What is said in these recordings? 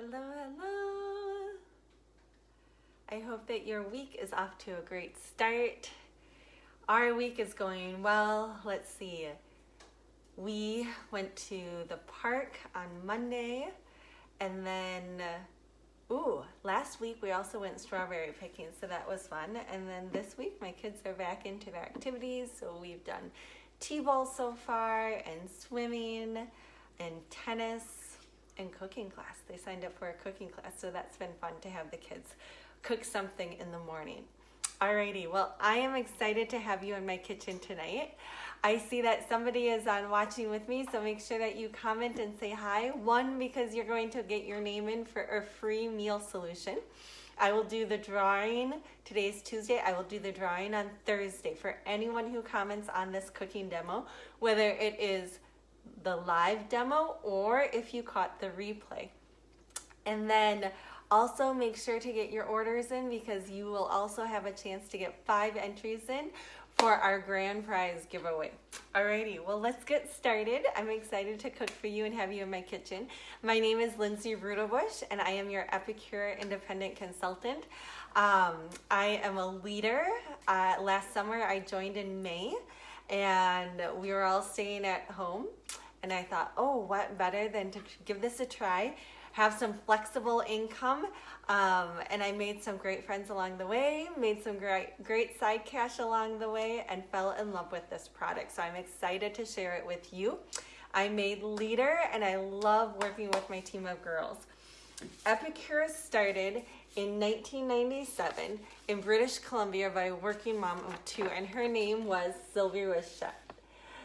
Hello, hello. I hope that your week is off to a great start. Our week is going well. Let's see. We went to the park on Monday, and then, last week we also went strawberry picking, so that was fun. And then this week my kids are back into their activities, so we've done t-ball so far, and swimming, and tennis, and cooking class. They signed up for a cooking class, so that's been fun to have the kids cook something in the morning. Alrighty, well, I am excited to have you in my kitchen tonight. I see that somebody is on watching with me, so make sure that you comment and say hi. One, because you're going to get your name in for a free meal solution. I will do the drawing. Today's Tuesday. I will do the drawing on Thursday for anyone who comments on this cooking demo, whether it is the live demo or if you caught the replay. And then also make sure to get your orders in, because you will also have a chance to get 5 entries in for our grand prize giveaway. Alrighty, well, let's get started. I'm excited to cook for you and have you in my kitchen. My name is Lindsay Rudelbush, and I am your Epicure independent consultant. I am a leader. Last summer I joined in May, and we were all staying at home, and I thought, oh, what better than to give this a try, have some flexible income, and I made some great friends along the way, made some great side cash along the way, and fell in love with this product. So I'm excited to share it with you. I made Leader, and I love working with my team of girls. Epicure started in 1997 in British Columbia by a working mom of 2, and her name was Sylvie Rochette.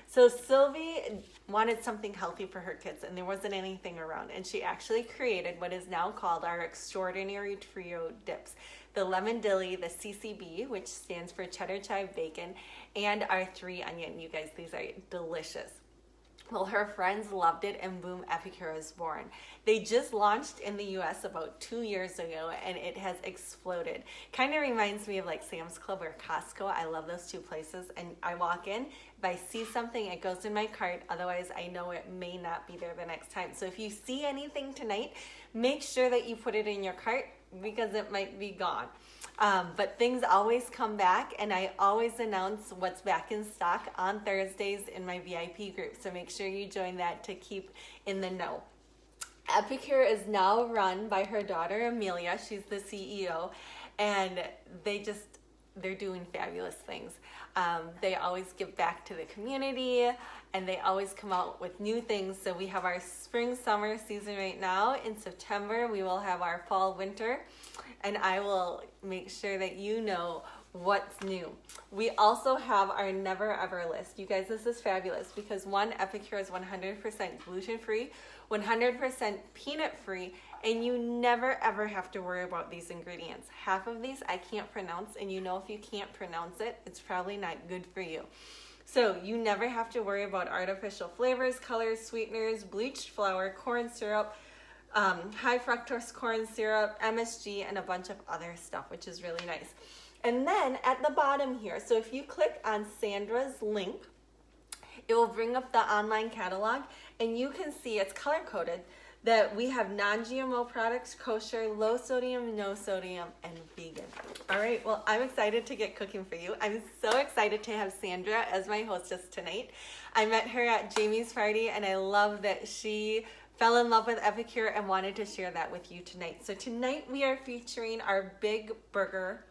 So Sylvie wanted something healthy for her kids, and there wasn't anything around, and she actually created what is now called our extraordinary trio dips: the lemon dilly, the CCB, which stands for cheddar chive bacon, and our 3 onion. You guys, these are delicious. Well, her friends loved it, and boom, Epicure was born. They just launched in the US about 2 years ago, and it has exploded. Kind of reminds me of like Sam's Club or Costco. I love those 2 places, and I walk in, if I see something, it goes in my cart. Otherwise, I know it may not be there the next time. So if you see anything tonight, make sure that you put it in your cart, because it might be gone. But things always come back, and I always announce what's back in stock on Thursdays in my VIP group. So make sure you join that to keep in the know. Epicure is now run by her daughter, Amelia. She's the CEO, and they're doing fabulous things. They always give back to the community, and they always come out with new things. So we have our spring-summer season right now. In September, we will have our fall-winter, and I will make sure that you know what's new. We also have our never ever list. You guys, this is fabulous, because one, Epicure is 100% gluten-free, 100% peanut-free, and you never ever have to worry about these ingredients. Half of these I can't pronounce, and you know if you can't pronounce it, it's probably not good for you. So you never have to worry about artificial flavors, colors, sweeteners, bleached flour, corn syrup, high fructose corn syrup, MSG, and a bunch of other stuff, which is really nice. And then at the bottom here, so if you click on Sandra's link, it will bring up the online catalog, and you can see it's color-coded that we have non-GMO products, kosher, low sodium, no sodium, and vegan. All right, well, I'm excited to get cooking for you. I'm so excited to have Sandra as my hostess tonight. I met her at Jamie's party, and I love that she fell in love with Epicure and wanted to share that with you tonight. So tonight we are featuring our Big Burger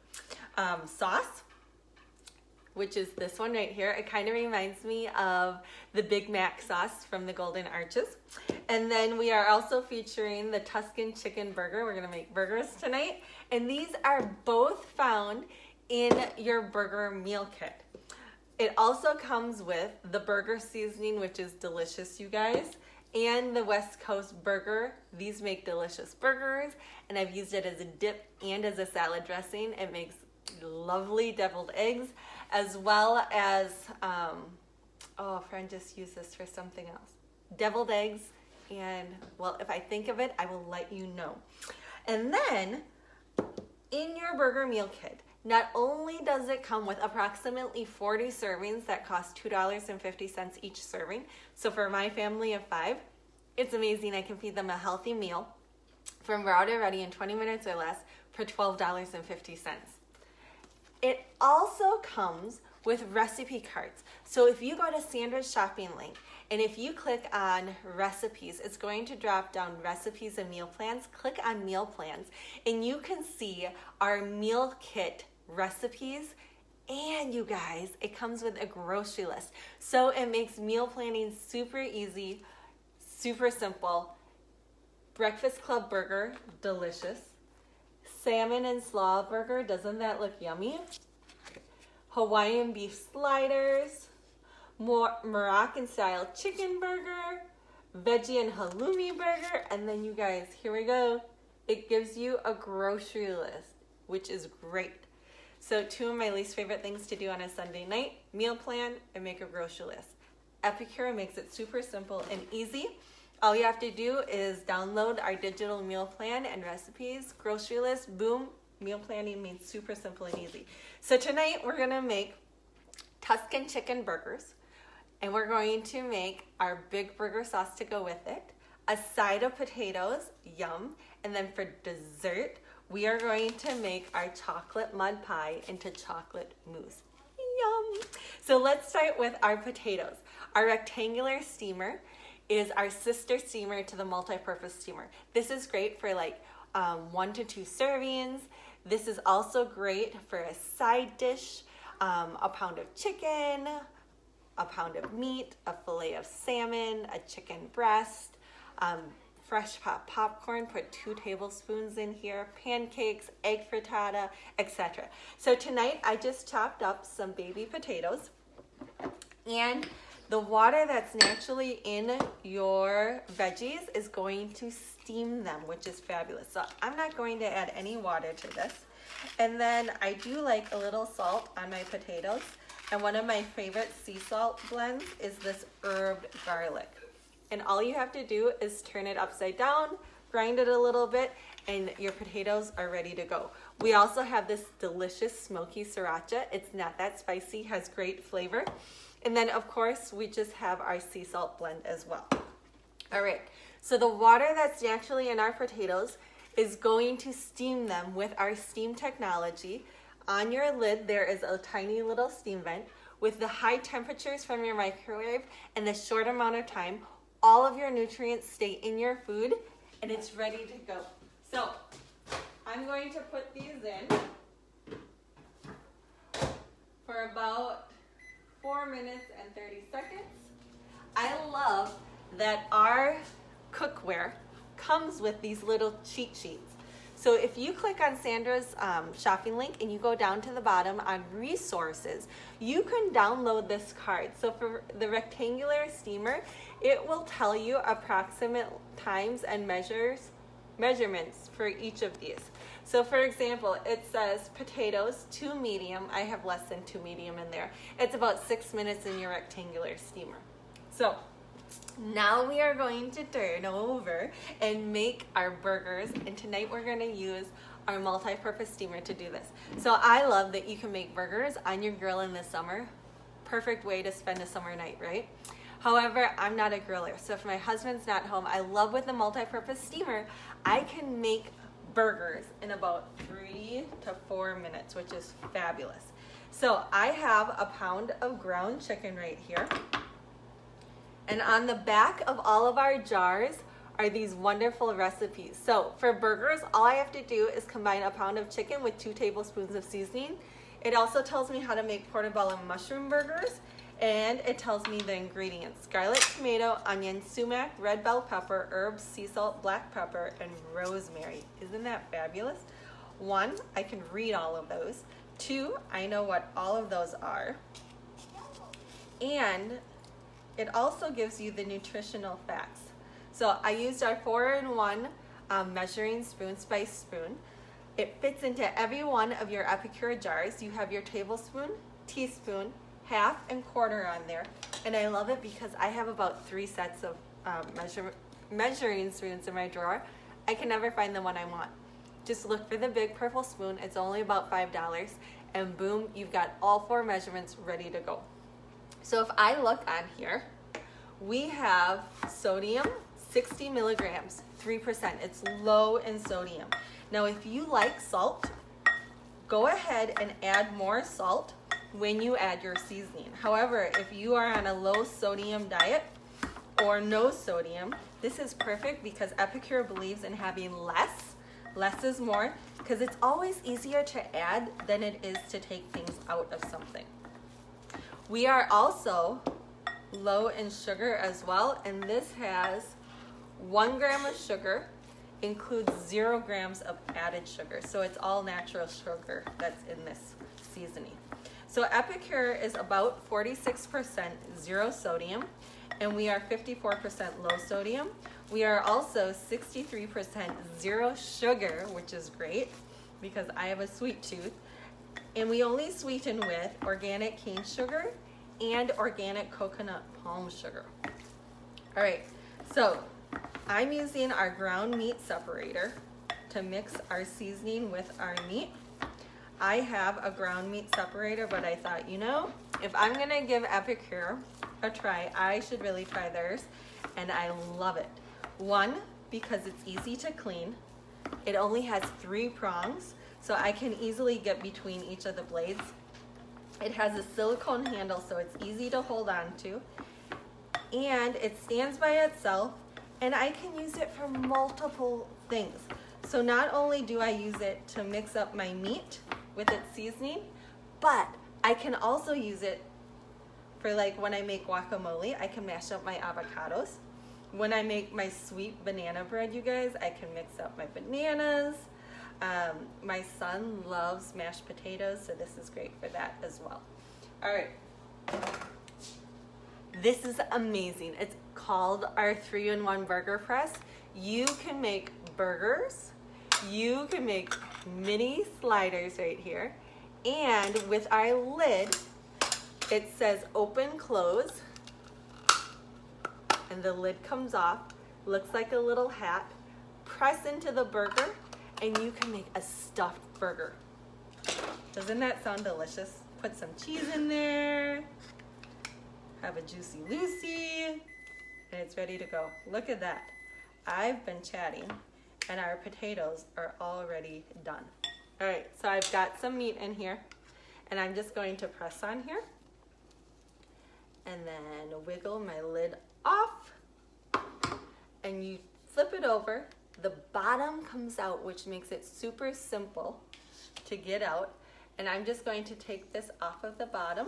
sauce, which is this one right here. It kind of reminds me of the Big Mac sauce from the Golden Arches. And then we are also featuring the Tuscan chicken burger. We're gonna make burgers tonight. And these are both found in your burger meal kit. It also comes with the burger seasoning, which is delicious, you guys, and the West Coast burger. These make delicious burgers, and I've used it as a dip and as a salad dressing. It makes lovely deviled eggs, as well as, a friend just used this for something else. Deviled eggs, and, well, if I think of it, I will let you know. And then, in your burger meal kit, not only does it come with approximately 40 servings that cost $2.50 each serving, so for my family of 5, it's amazing. I can feed them a healthy meal from raw to ready in 20 minutes or less for $12.50. It also comes with recipe cards. So if you go to Sandra's shopping link, and if you click on recipes, it's going to drop down recipes and meal plans. Click on meal plans, and you can see our meal kit recipes. And you guys, it comes with a grocery list. So it makes meal planning super easy, super simple. Breakfast Club burger, delicious. Salmon and slaw burger, doesn't that look yummy? Hawaiian beef sliders, Moroccan style chicken burger, veggie and halloumi burger, and then you guys, here we go. It gives you a grocery list, which is great. So 2 of my least favorite things to do on a Sunday night, meal plan and make a grocery list. Epicure makes it super simple and easy. All you have to do is download our digital meal plan and recipes, grocery list, boom, meal planning made super simple and easy. So tonight we're gonna make Tuscan chicken burgers, and we're going to make our big burger sauce to go with it, a side of potatoes, yum, and then for dessert, we are going to make our chocolate mud pie into chocolate mousse. Yum! So let's start with our potatoes. Our rectangular steamer is our sister steamer to the MultiPurpose Steamer. This is great for like 1 to 2 servings. This is also great for a side dish, a pound of chicken, a pound of meat, a fillet of salmon, a chicken breast, fresh popped popcorn, put 2 tablespoons in here, pancakes, egg frittata, etc. So tonight I just chopped up some baby potatoes, and the water that's naturally in your veggies is going to steam them, which is fabulous. So I'm not going to add any water to this. And then I do like a little salt on my potatoes. And one of my favorite sea salt blends is this herbed garlic. And all you have to do is turn it upside down, grind it a little bit, and your potatoes are ready to go. We also have this delicious smoky sriracha. It's not that spicy, has great flavor. And then of course, we just have our sea salt blend as well. All right, so the water that's naturally in our potatoes is going to steam them with our steam technology. On your lid, there is a tiny little steam vent. With the high temperatures from your microwave and the short amount of time, all of your nutrients stay in your food and it's ready to go. So I'm going to put these in for about 4 minutes and 30 seconds. I love that our cookware comes with these little cheat sheets. So if you click on Sandra's shopping link and you go down to the bottom on resources, you can download this card. So for the rectangular steamer, it will tell you approximate times and measurements for each of these. So for example, it says potatoes, 2 medium. I have less than 2 medium in there. It's about 6 minutes in your rectangular steamer. So now we are going to turn over and make our burgers, and tonight we're going to use our multi-purpose steamer to do this. So I love that you can make burgers on your grill in the summer. Perfect way to spend a summer night, right? However, I'm not a griller, so if my husband's not home, I love with the multi-purpose steamer, I can make burgers in about 3 to 4 minutes, which is fabulous. So I have a pound of ground chicken right here. And on the back of all of our jars are these wonderful recipes. So for burgers, all I have to do is combine a pound of chicken with 2 tablespoons of seasoning. It also tells me how to make portobello mushroom burgers, and it tells me the ingredients: garlic, tomato, onion, sumac, red bell pepper, herbs, sea salt, black pepper, and rosemary. Isn't that fabulous? 1, I can read all of those. 2, I know what all of those are. And it also gives you the nutritional facts. So I used our 4-in-1 measuring spoon, spice spoon. It fits into every one of your Epicure jars. You have your tablespoon, teaspoon, half, and quarter on there. And I love it because I have about 3 sets of measuring spoons in my drawer. I can never find the one I want. Just look for the big purple spoon. It's only about $5. And boom, you've got all 4 measurements ready to go. So if I look on here, we have sodium, 60 milligrams, 3%. It's low in sodium. Now, if you like salt, go ahead and add more salt when you add your seasoning. However, if you are on a low sodium diet or no sodium, this is perfect because Epicure believes in having less. Less is more, because it's always easier to add than it is to take things out of something. We are also low in sugar as well, and this has 1 gram of sugar, includes 0 grams of added sugar. So it's all natural sugar that's in this seasoning. So Epicure is about 46% zero sodium, and we are 54% low sodium. We are also 63% zero sugar, which is great because I have a sweet tooth. And we only sweeten with organic cane sugar and organic coconut palm sugar. All right, so I'm using our ground meat separator to mix our seasoning with our meat. I have a ground meat separator, but I thought, you know, if I'm gonna give Epicure a try, I should really try theirs, and I love it. 1, because it's easy to clean. It only has 3 prongs, so I can easily get between each of the blades. It has a silicone handle, so it's easy to hold on to. And it stands by itself, and I can use it for multiple things. So not only do I use it to mix up my meat with its seasoning, but I can also use it for, like, when I make guacamole, I can mash up my avocados. When I make my sweet banana bread, you guys, I can mix up my bananas. My son loves mashed potatoes, so this is great for that as well. All right. This is amazing. It's called our 3-in-1 burger press. You can make burgers. You can make mini sliders right here. And with our lid, it says open, close. And the lid comes off. Looks like a little hat. Press into the burger, and you can make a stuffed burger. Doesn't that sound delicious? Put some cheese in there. Have a Juicy Lucy, and it's ready to go. Look at that. I've been chatting, and our potatoes are already done. All right, so I've got some meat in here, and I'm just going to press on here, and then wiggle my lid off, and you flip it over. The bottom comes out, which makes it super simple to get out, and I'm just going to take this off of the bottom.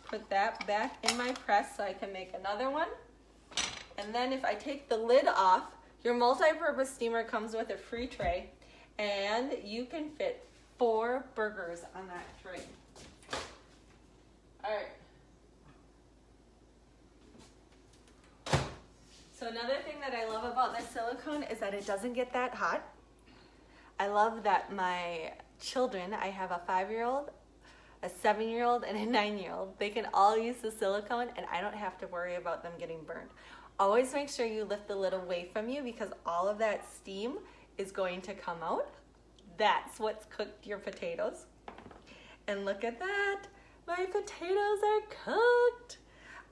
Put that back in my press so I can make another one. And then if I take the lid off, your multi-purpose steamer comes with a free tray, and you can fit 4 burgers on that tray. All right. So another thing that I love about this silicone is that it doesn't get that hot. I love that my children, I have a 5-year-old, a 7-year-old, and a 9-year-old. They can all use the silicone, and I don't have to worry about them getting burned. Always make sure you lift the lid away from you because all of that steam is going to come out. That's what's cooked your potatoes. And look at that. My potatoes are cooked.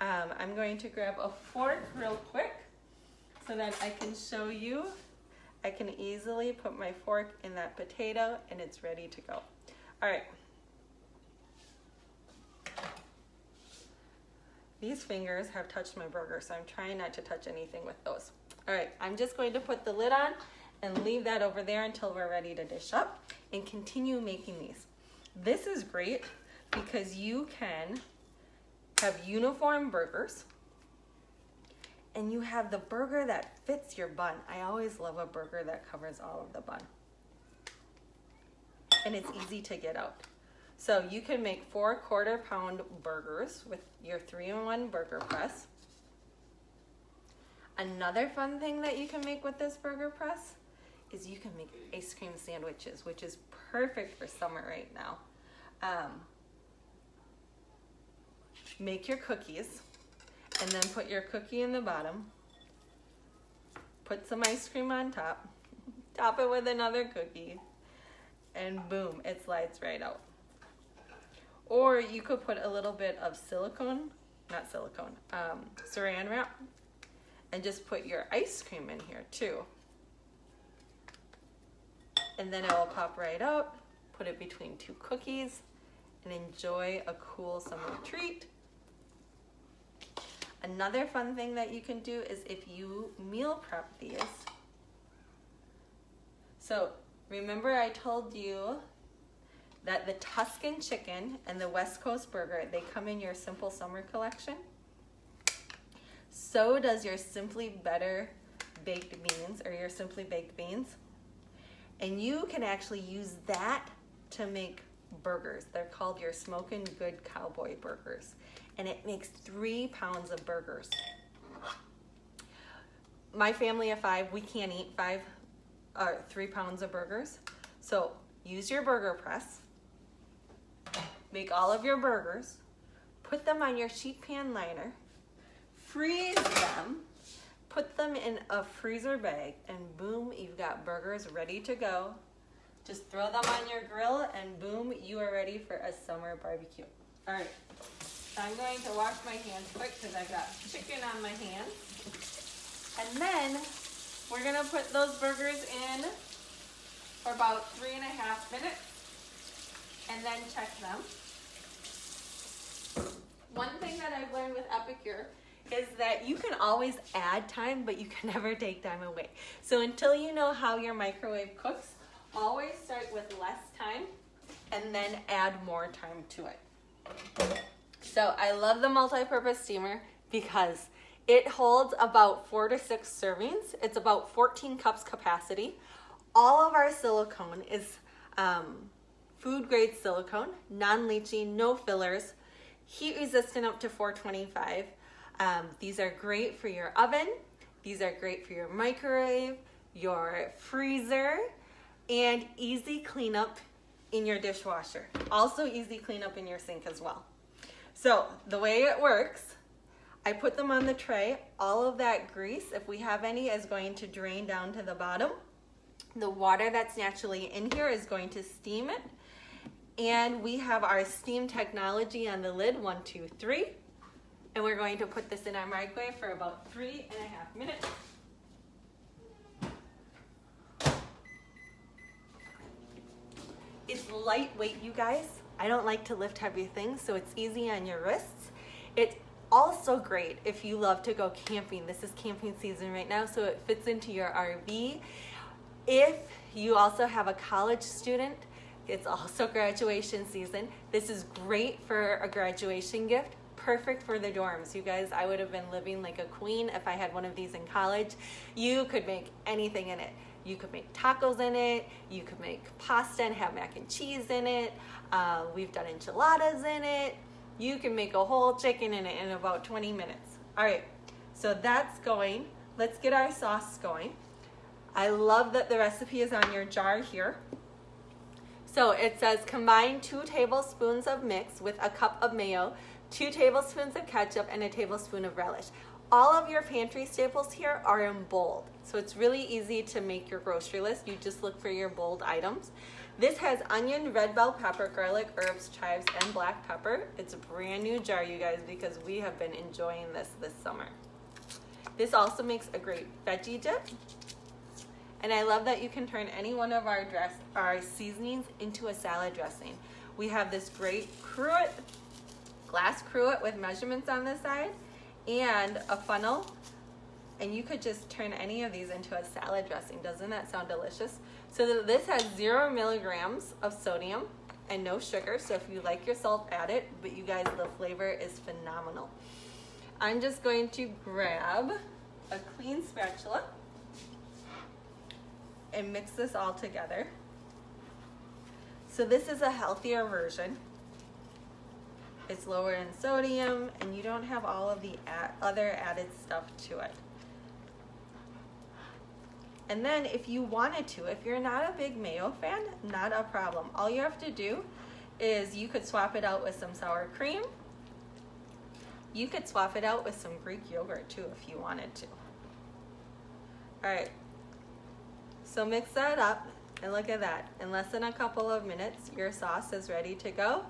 I'm going to grab a fork real quick so that I can show you. I can easily put my fork in that potato, and it's ready to go. All right. These fingers have touched my burger, so I'm trying not to touch anything with those. All right, I'm just going to put the lid on and leave that over there until we're ready to dish up and continue making these. This is great because you can have uniform burgers, and you have the burger that fits your bun. I always love a burger that covers all of the bun. And it's easy to get out. So you can make 4 quarter-pound burgers with your 3-in-1 burger press. Another fun thing that you can make with this burger press is you can make ice cream sandwiches, which is perfect for summer right now. Make your cookies, and then put your cookie in the bottom. Put some ice cream on top. Top it with another cookie, and boom, it slides right out. Or you could put a little bit of saran wrap, And just put your ice cream in here too. And then it will pop right out. Put it between 2 cookies and enjoy a cool summer treat. Another fun thing that you can do is if you meal prep these. So remember I told you that the Tuscan chicken and the West Coast burger, they come in your Simple Summer collection. So does your Simply Better baked beans or your Simply Baked beans. And you can actually use that to make burgers. They're called your Smokin' Good Cowboy burgers. And it makes 3 pounds of burgers. My family of 5, we can't eat 3 pounds of burgers. So use your burger press. Make all of your burgers. Put them on your sheet pan liner. Freeze them. Put them in a freezer bag, and boom, you've got burgers ready to go. Just throw them on your grill, and boom, you are ready for a summer barbecue. All right, I'm going to wash my hands quick because I've got chicken on my hands. And then we're gonna put those burgers in for about 3.5 minutes, and then check them. One thing that I've learned with Epicure is that you can always add time, but you can never take time away. So until you know how your microwave cooks, always start with less time and then add more time to it. So I love the multi-purpose steamer because it holds about 4 to 6 servings. It's about 14 cups capacity. All of our silicone is food grade silicone, non-leaching, no fillers, heat resistant up to 425. These are great for your oven. These are great for your microwave, your freezer, and easy cleanup in your dishwasher. Also easy cleanup in your sink as well. So the way it works, I put them on the tray. All of that grease, if we have any, is going to drain down to the bottom. The water that's naturally in here is going to steam it. And we have our steam technology on the lid, 1, 2, 3. And we're going to put this in our microwave for about 3.5 minutes. It's lightweight, you guys. I don't like to lift heavy things, so it's easy on your wrists. It's also great if you love to go camping. This is camping season right now, so it fits into your RV. If you also have a college student, it's also graduation season. This is great for a graduation gift. Perfect for the dorms. You guys, I would have been living like a queen if I had one of these in college. You could make anything in it. You could make tacos in it. You could make pasta and have mac and cheese in it. We've done enchiladas in it. You can make a whole chicken in it in about 20 minutes. All right, so that's going. Let's get our sauce going. I love that the recipe is on your jar here. So it says combine 2 tablespoons of mix with a cup of mayo, 2 tablespoons of ketchup, and a tablespoon of relish. All of your pantry staples here are in bold, so it's really easy to make your grocery list. You just look for your bold items. This has onion, red bell pepper, garlic, herbs, chives, and black pepper. It's a brand new jar, you guys, because we have been enjoying this summer. This also makes a great veggie dip. And I love that you can turn any one of our seasonings into a salad dressing. We have this great cruet, glass cruet with measurements on the side, and a funnel. And you could just turn any of these into a salad dressing. Doesn't that sound delicious? So this has 0 milligrams of sodium and no sugar. So if you like your salt, add it. But you guys, the flavor is phenomenal. I'm just going to grab a clean spatula and mix this all together. So this is a healthier version. It's lower in sodium, and you don't have all of the other added stuff to it. And then if you wanted to, if you're not a big mayo fan, not a problem. All you have to do is you could swap it out with some sour cream. You could swap it out with some Greek yogurt too if you wanted to. All right. So mix that up, and look at that. In less than a couple of minutes, your sauce is ready to go,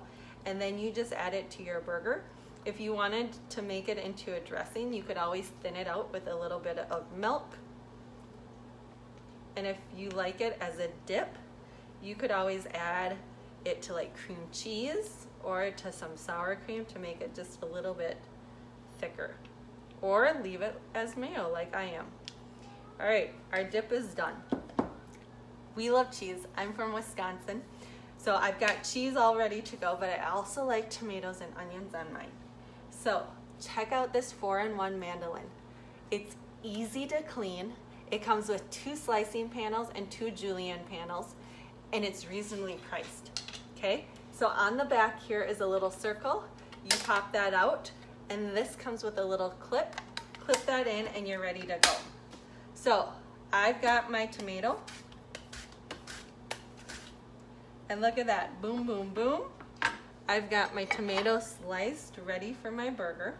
and then you just add it to your burger. If you wanted to make it into a dressing, you could always thin it out with a little bit of milk. And if you like it as a dip, you could always add it to like cream cheese or to some sour cream to make it just a little bit thicker. Or leave it as mayo like I am. All right, our dip is done. We love cheese. I'm from Wisconsin, so I've got cheese all ready to go, but I also like tomatoes and onions on mine. So check out this 4-in-1 mandolin. It's easy to clean. It comes with 2 slicing panels and 2 julienne panels, and it's reasonably priced, okay? So on the back here is a little circle. You pop that out, and this comes with a little clip. Clip that in, and you're ready to go. So I've got my tomato, and look at that, boom, boom, boom. I've got my tomato sliced, ready for my burger.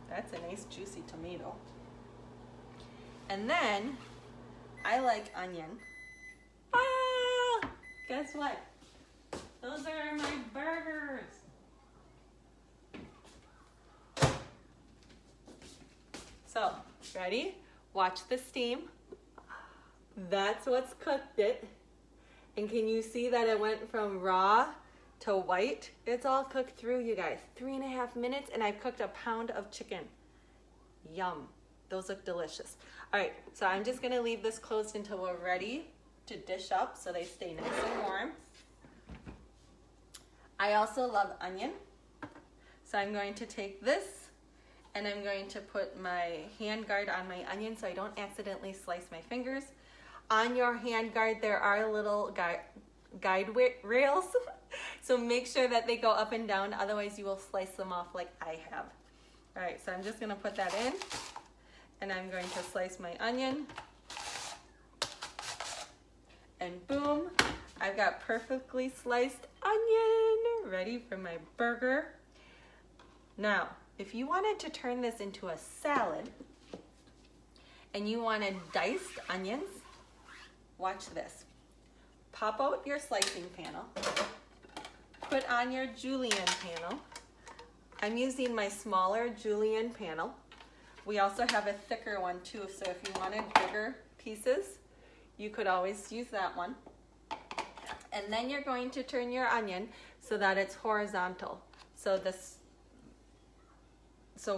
That's a nice juicy tomato. And then I like onion. Ah, guess what? Those are my burgers. So, ready? Watch the steam. That's what's cooked it. And can you see that it went from raw to white? It's all cooked through, you guys. 3.5 minutes, and I've cooked a pound of chicken. Yum. Those look delicious. All right, so I'm just gonna leave this closed until we're ready to dish up so they stay nice and warm. I also love onion. So I'm going to take this and I'm going to put my hand guard on my onion so I don't accidentally slice my fingers. On your hand guard, there are little guide rails. So make sure that they go up and down, otherwise you will slice them off like I have. All right, so I'm just gonna put that in and I'm going to slice my onion. And boom, I've got perfectly sliced onion ready for my burger. Now, if you wanted to turn this into a salad and you wanted diced onions, watch this. Pop out your slicing panel, put on your julienne panel. I'm using my smaller julienne panel. We also have a thicker one too, so if you wanted bigger pieces, you could always use that one. And then you're going to turn your onion so that it's horizontal. So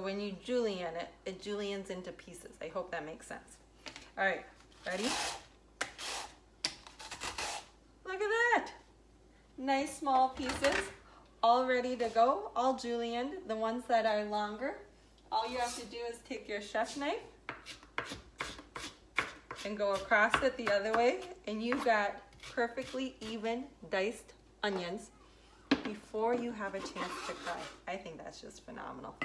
when you julienne it, it juliennes into pieces. I hope that makes sense. All right, ready? Look at that. Nice small pieces, all ready to go, all julienned. The ones that are longer, all you have to do is take your chef knife and go across it the other way, and you've got perfectly even diced onions before you have a chance to cry. I think that's just phenomenal.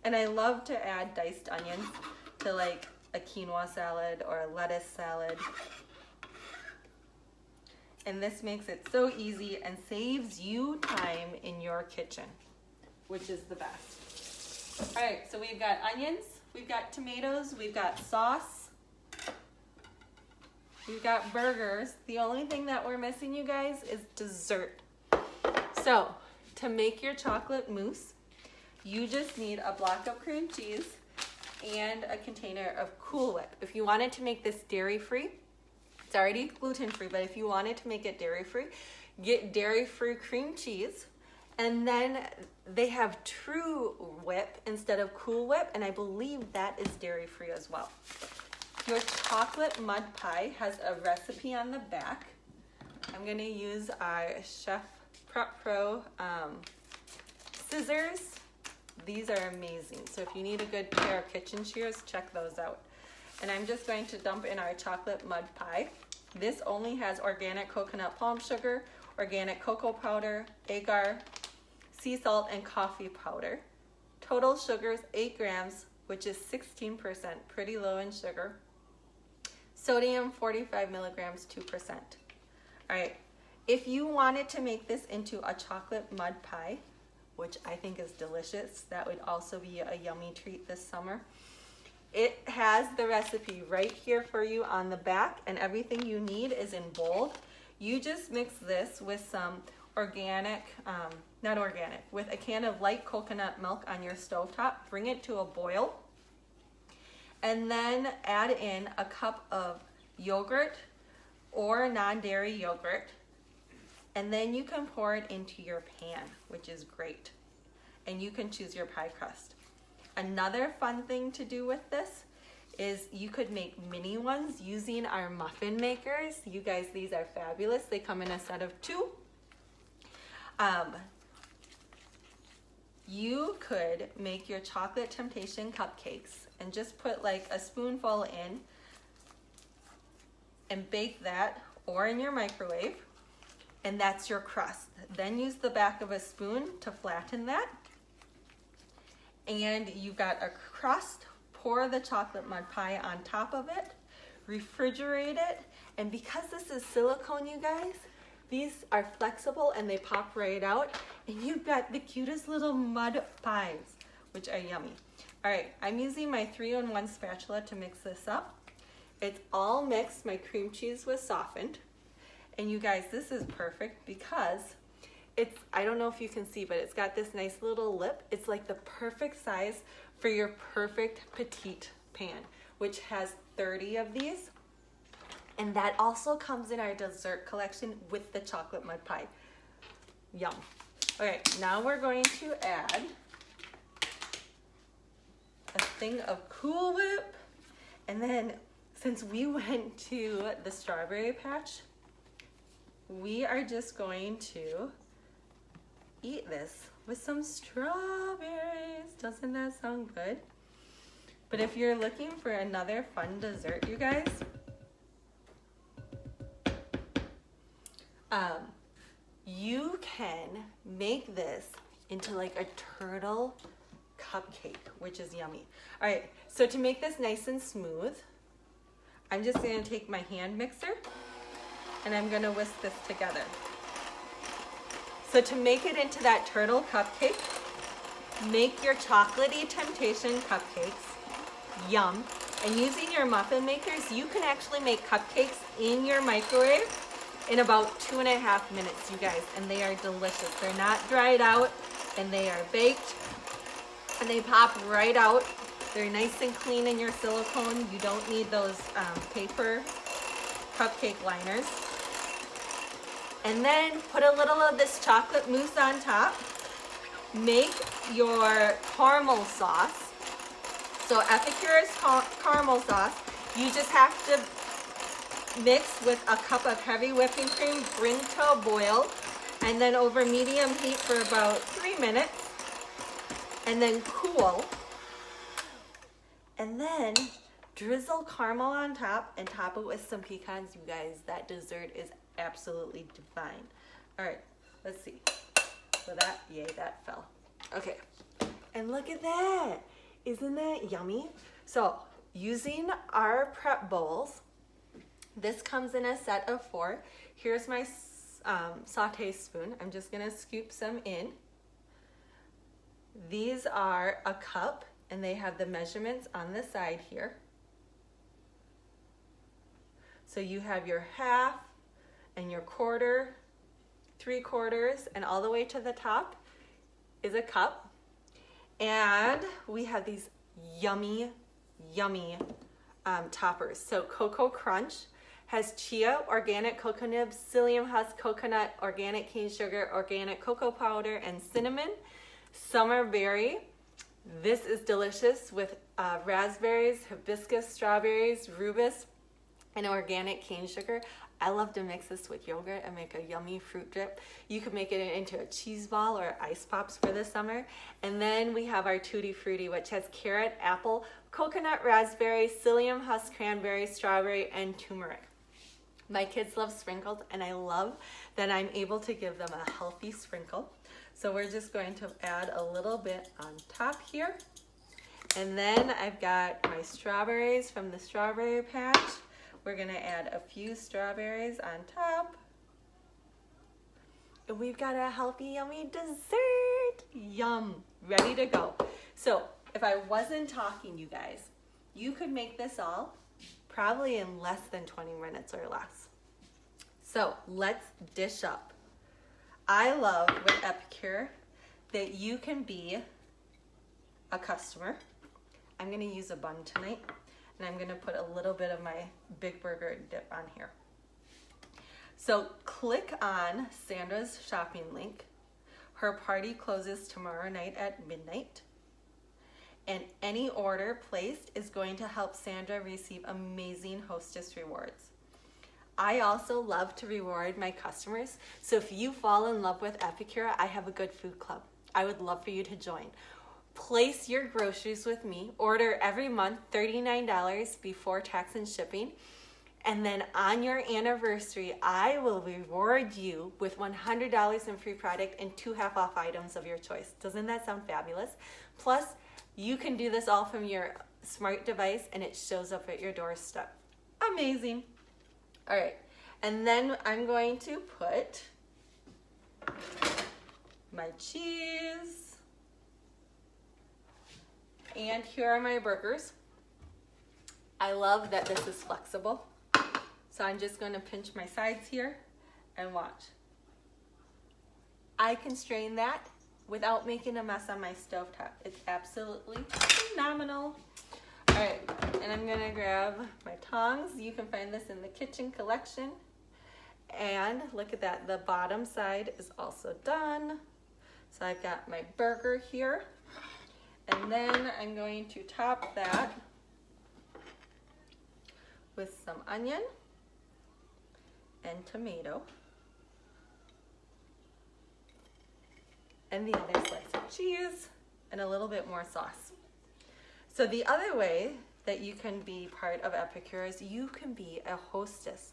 And I love to add diced onions to like a quinoa salad or a lettuce salad. And this makes it so easy and saves you time in your kitchen, which is the best. All right, so we've got onions, we've got tomatoes, we've got sauce, we've got burgers. The only thing that we're missing, you guys, is dessert. So to make your chocolate mousse, you just need a block of cream cheese and a container of Cool Whip. If you wanted to make this dairy-free, it's already gluten-free, but if you wanted to make it dairy-free, get dairy-free cream cheese. And then they have True Whip instead of Cool Whip, and I believe that is dairy-free as well. Your chocolate mud pie has a recipe on the back. I'm gonna use our Chef Prep Pro scissors. These are amazing. So if you need a good pair of kitchen shears, check those out. And I'm just going to dump in our chocolate mud pie. This only has organic coconut palm sugar, organic cocoa powder, agar, sea salt, and coffee powder. Total sugar is 8 grams, which is 16%, pretty low in sugar. Sodium, 45 milligrams, 2%. All right, if you wanted to make this into a chocolate mud pie, which I think is delicious, that would also be a yummy treat this summer. It has the recipe right here for you on the back, and everything you need is in bold. You just mix this with some organic, not organic, with a can of light coconut milk on your stovetop. Bring it to a boil. And then add in a cup of yogurt or non-dairy yogurt. And then you can pour it into your pan, which is great. And you can choose your pie crust. Another fun thing to do with this is you could make mini ones using our muffin makers. You guys, these are fabulous. They come in a set of 2. You could make your chocolate temptation cupcakes and just put like a spoonful in and bake that, or in your microwave, and that's your crust. Then use the back of a spoon to flatten that. And you've got a crust. Pour the chocolate mud pie on top of it, refrigerate it, and because this is silicone, you guys, these are flexible and they pop right out, and you've got the cutest little mud pies, which are yummy. All right, I'm using my 3-in-1 spatula to mix this up. It's all mixed. My cream cheese was softened, and you guys, this is perfect because it's, I don't know if you can see, but it's got this nice little lip. It's like the perfect size for your perfect petite pan, which has 30 of these. And that also comes in our dessert collection with the chocolate mud pie. Yum. Okay, now we're going to add a thing of Cool Whip. And then since we went to the strawberry patch, we are just going to eat this with some strawberries. Doesn't that sound good? But if you're looking for another fun dessert, you guys, you can make this into like a turtle cupcake, which is yummy. All right, so to make this nice and smooth, I'm just gonna take my hand mixer and I'm gonna whisk this together. So to make it into that turtle cupcake, make your chocolatey temptation cupcakes. Yum. And using your muffin makers, you can actually make cupcakes in your microwave in about 2.5 minutes, you guys, and they are delicious. They're not dried out, and they are baked, and they pop right out. They're nice and clean in your silicone. You don't need those paper cupcake liners. And then put a little of this chocolate mousse on top. Make your caramel sauce. So Epicure's caramel sauce, you just have to mix with a cup of heavy whipping cream, bring to a boil, and then over medium heat for about 3 minutes, and then cool. And then drizzle caramel on top and top it with some pecans. You guys, that dessert is absolutely divine. All right, let's see. So that, yay, that fell. Okay, and look at that. Isn't that yummy? So using our prep bowls, this comes in a set of 4. Here's my saute spoon. I'm just gonna scoop some in. These are a cup, and they have the measurements on the side here. So you have your half and your quarter, 3/4, and all the way to the top is a cup. And we have these yummy, yummy toppers. So Cocoa Crunch has chia, organic cocoa nibs, psyllium husk, coconut, organic cane sugar, organic cocoa powder, and cinnamon. Summer berry. This is delicious with raspberries, hibiscus, strawberries, rubus, and organic cane sugar. I love to mix this with yogurt and make a yummy fruit drip. You could make it into a cheese ball or ice pops for the summer. And then we have our Tutti Frutti, which has carrot, apple, coconut, raspberry, psyllium husk, cranberry, strawberry, and turmeric. My kids love sprinkles, and I love that I'm able to give them a healthy sprinkle. So we're just going to add a little bit on top here. And then I've got my strawberries from the strawberry patch. We're gonna add a few strawberries on top. And we've got a healthy, yummy dessert. Yum, ready to go. So if I wasn't talking, you guys, you could make this all probably in less than 20 minutes or less. So let's dish up I love with Epicure that you can be a customer. I'm going to use a bun tonight, and I'm going to put a little bit of my Big Burger dip on here. So click on Sandra's shopping link. Her party closes tomorrow night at midnight. And any order placed is going to help Sandra receive amazing hostess rewards. I also love to reward my customers. So if you fall in love with Epicure, I have a good food club. I would love for you to join. Place your groceries with me. Order every month $39 before tax and shipping. And then on your anniversary, I will reward you with $100 in free product and 2 half-off items of your choice. Doesn't that sound fabulous? Plus, you can do this all from your smart device and it shows up at your doorstep. Amazing. All right, and then I'm going to put my cheese. And here are my burgers. I love that this is flexible. So I'm just going to pinch my sides here and watch. I can strain that without making a mess on my stovetop. It's absolutely phenomenal. All right, and I'm gonna grab my tongs. You can find this in the kitchen collection. And look at that, the bottom side is also done. So I've got my burger here. And then I'm going to top that with some onion and tomato. And the other slice of cheese and a little bit more sauce. So the other way that you can be part of Epicure is you can be a hostess.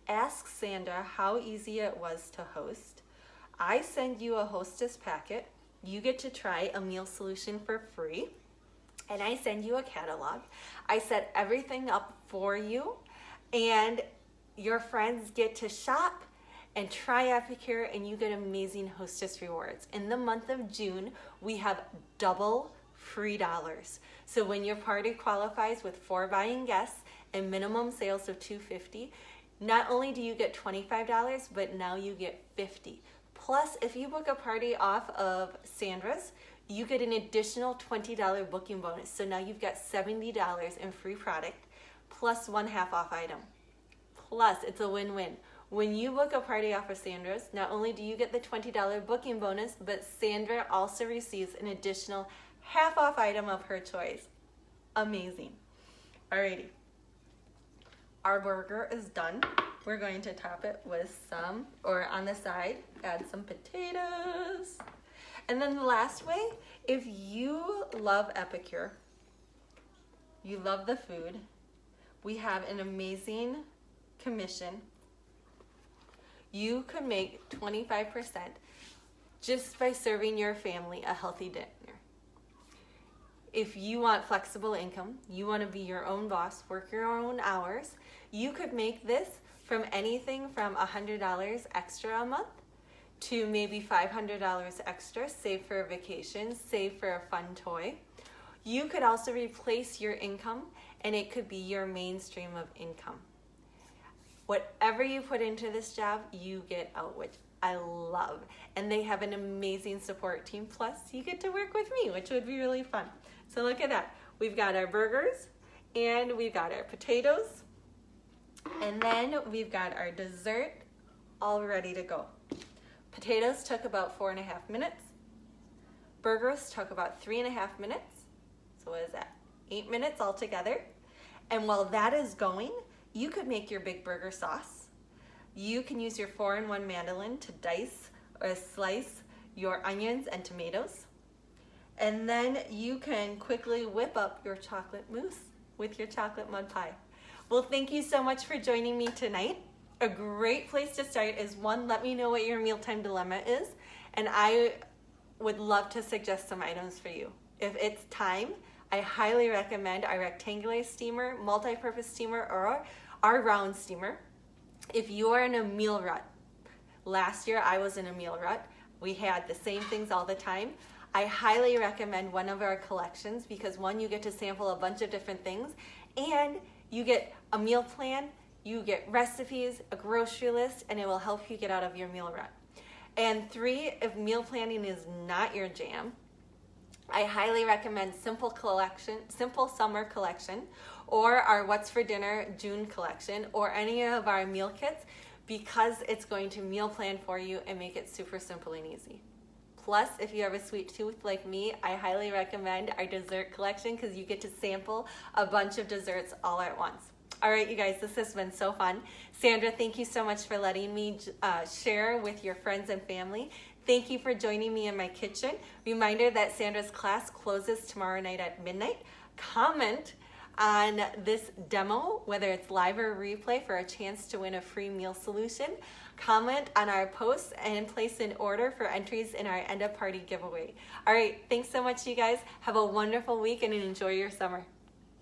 Ask Sandra how easy it was to host. I send you a hostess packet. You get to try a meal solution for free. And I send you a catalog. I set everything up for you. And your friends get to shop and try Epicure, and you get amazing hostess rewards. In the month of June, we have double free dollars. So when your party qualifies with 4 buying guests and minimum sales of $250, not only do you get $25, but now you get $50. Plus, if you book a party off of Sandra's, you get an additional $20 booking bonus. So now you've got $70 in free product plus 1 half-off item. Plus, it's a win-win. When you book a party off of Sandra's, not only do you get the $20 booking bonus, but Sandra also receives an additional half-off item of her choice. Amazing. Alrighty. Our burger is done. We're going to top it with some, or on the side, add some potatoes. And then the last way, if you love Epicure, you love the food, we have an amazing commission. You could make 25% just by serving your family a healthy dinner. If you want flexible income, you want to be your own boss, work your own hours, you could make this from anything from $100 extra a month to maybe $500 extra, save for a vacation, save for a fun toy. You could also replace your income, and it could be your mainstream of income. Whatever you put into this job, you get out, which I love. And they have an amazing support team. Plus, you get to work with me, which would be really fun. So look at that. We've got our burgers, and we've got our potatoes, and then we've got our dessert all ready to go. Potatoes took about 4.5 minutes. Burgers took about 3.5 minutes. So what is that? 8 minutes altogether. And while that is going, you could make your big burger sauce. You can use your 4-in-1 mandolin to dice or slice your onions and tomatoes. And then you can quickly whip up your chocolate mousse with your chocolate mud pie. Well, thank you so much for joining me tonight. A great place to start is, one, let me know what your mealtime dilemma is, and I would love to suggest some items for you. If it's time, I highly recommend our rectangular steamer, multi-purpose steamer, or our round steamer. If you are in a meal rut, last year I was in a meal rut. We had the same things all the time. I highly recommend one of our collections because, one, you get to sample a bunch of different things, and you get a meal plan, you get recipes, a grocery list, and it will help you get out of your meal rut. And 3, if meal planning is not your jam, I highly recommend Simple Summer Collection, or our What's for Dinner June collection, or any of our meal kits, because it's going to meal plan for you and make it super simple and easy. Plus, if you have a sweet tooth like me, I highly recommend our dessert collection because you get to sample a bunch of desserts all at once. All right, you guys, this has been so fun. Sandra, thank you so much for letting me share with your friends and family. Thank you for joining me in my kitchen. Reminder that Sandra's class closes tomorrow night at midnight. Comment on this demo, whether it's live or replay, for a chance to win a free meal solution. Comment on our posts and place an order for entries in our end of party giveaway. All right, thanks so much, you guys. Have a wonderful week and enjoy your summer.